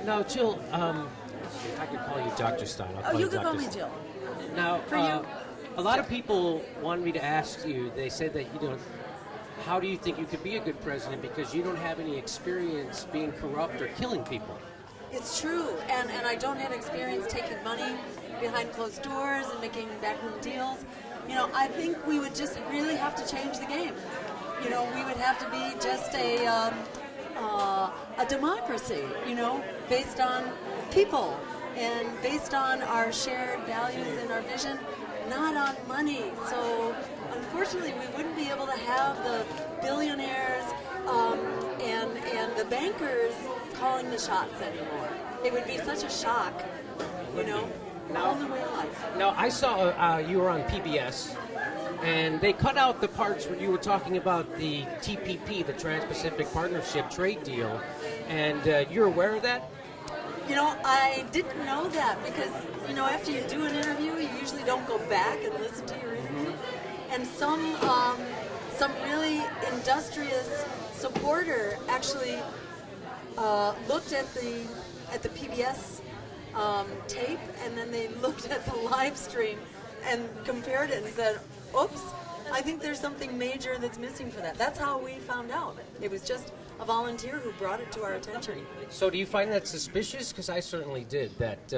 Now, Jill, if I could call you Dr. Stein, I'll Oh, call you you can Dr. call me Stein. Jill. Now, For you. a lot of people want me to ask you, they said that, how do you think you could be a good president because you don't have any experience being corrupt or killing people? It's true, and I don't have experience taking money behind closed doors and making backroom deals. I think we would just really have to change the game. We would have to be just a democracy, based on people and based on our shared values and our vision, not on money. So unfortunately, we wouldn't be able to have the billionaires and the bankers calling the shots anymore. It would be such a shock, all the way of life. Now, I saw you were on PBS, and they cut out the parts where you were talking about the TPP, the Trans-Pacific Partnership trade deal, and you're aware of that? I didn't know that because, after you do an interview, you usually don't go back and listen to your interview. And some really industrious supporter actually looked at the PBS tape, and then they looked at the live stream and compared it and said, oops, I think there's something major that's missing for that. That's how we found out. It was just a volunteer who brought it to our attention. So do you find that suspicious? Because I certainly did. That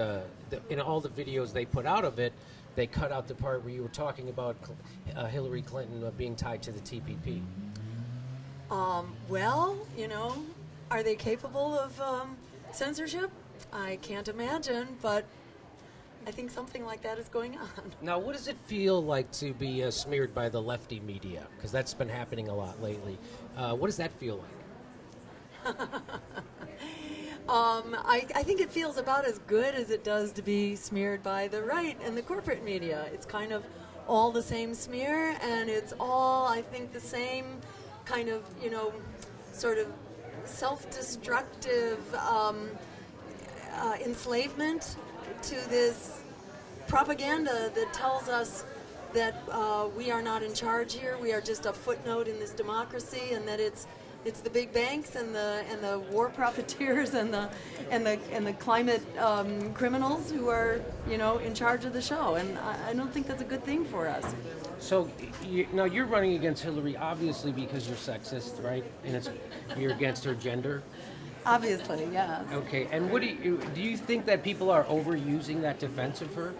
in all the videos they put out of it, they cut out the part where you were talking about Hillary Clinton being tied to the TPP. Well, are they capable of censorship? I can't imagine, but I think something like that is going on. Now, what does it feel like to be smeared by the lefty media? Because that's been happening a lot lately. What does that feel like? I think it feels about as good as it does to be smeared by the right and the corporate media. It's kind of all the same smear, and it's all, I think, the same kind of, sort of self-destructive enslavement to this propaganda that tells us that we are not in charge here. We are just a footnote in this democracy, and that it's the big banks and the war profiteers and the climate criminals who are in charge of the show. And I don't think that's a good thing for us. So now you're running against Hillary, obviously because you're sexist, right? And you're against her gender. Obviously, yes. Okay, and what do you think that people are overusing that defense of her?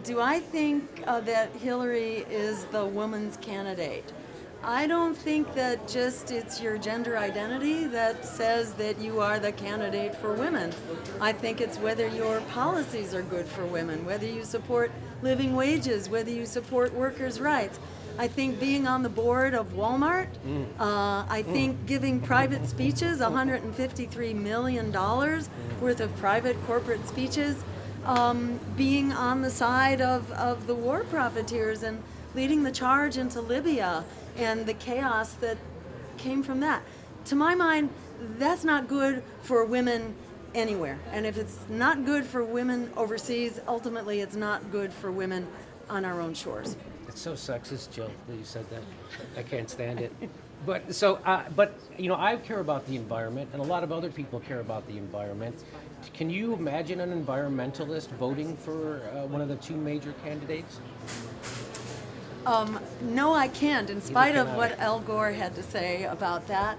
Do I think that Hillary is the woman's candidate? I don't think that just it's your gender identity that says that you are the candidate for women. I think it's whether your policies are good for women, whether you support living wages, whether you support workers' rights. I think being on the board of Walmart, I think giving private speeches, $153 million worth of private corporate speeches, being on the side of the war profiteers and leading the charge into Libya and the chaos that came from that. To my mind, that's not good for women anywhere. And if it's not good for women overseas, ultimately it's not good for women on our own shores. It's so sexist, Jill, that you said that. I can't stand it. But I care about the environment, and a lot of other people care about the environment. Can you imagine an environmentalist voting for one of the two major candidates? No, I can't, in spite of what Al Gore had to say about that.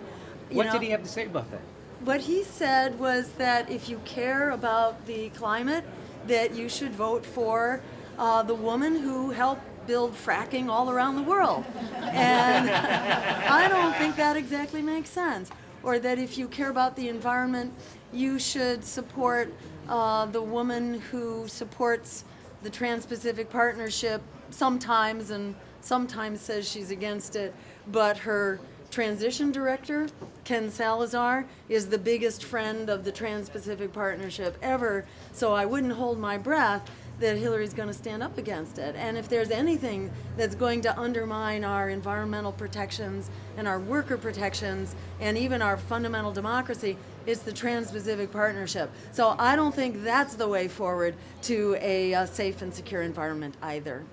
What did he have to say about that? What he said was that if you care about the climate, that you should vote for the woman who helped build fracking all around the world. And I don't think that exactly makes sense. Or that if you care about the environment, you should support the woman who supports the Trans-Pacific Partnership sometimes and sometimes says she's against it, but her transition director, Ken Salazar, is the biggest friend of the Trans-Pacific Partnership ever, so I wouldn't hold my breath that Hillary's going to stand up against it. And if there's anything that's going to undermine our environmental protections and our worker protections and even our fundamental democracy, it's the Trans-Pacific Partnership. So I don't think that's the way forward to a safe and secure environment either.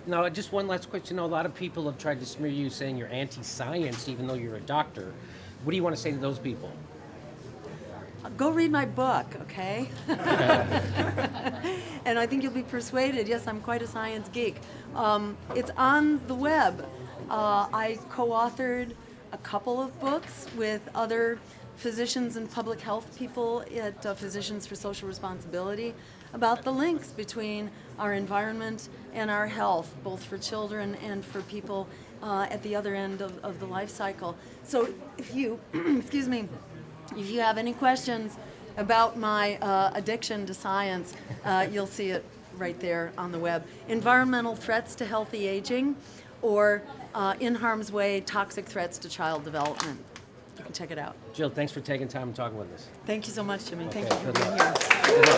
Now, just one last question. A lot of people have tried to smear you saying you're anti-science, even though you're a doctor. What do you want to say to those people? go read my book, okay? And I think you'll be persuaded. Yes, I'm quite a science geek. It's on the web. I co-authored a couple of books with other physicians and public health people at Physicians for Social Responsibility about the links between our environment and our health, both for children and for people at the other end of the life cycle. So if you, excuse me, if you have any questions about my addiction to science, you'll see it right there on the web. Environmental threats to healthy aging, or in harm's way, toxic threats to child development. You can check it out. Jill, thanks for taking time and talking with us. Thank you so much, Jimmy. Thank Okay, you for good being luck. here.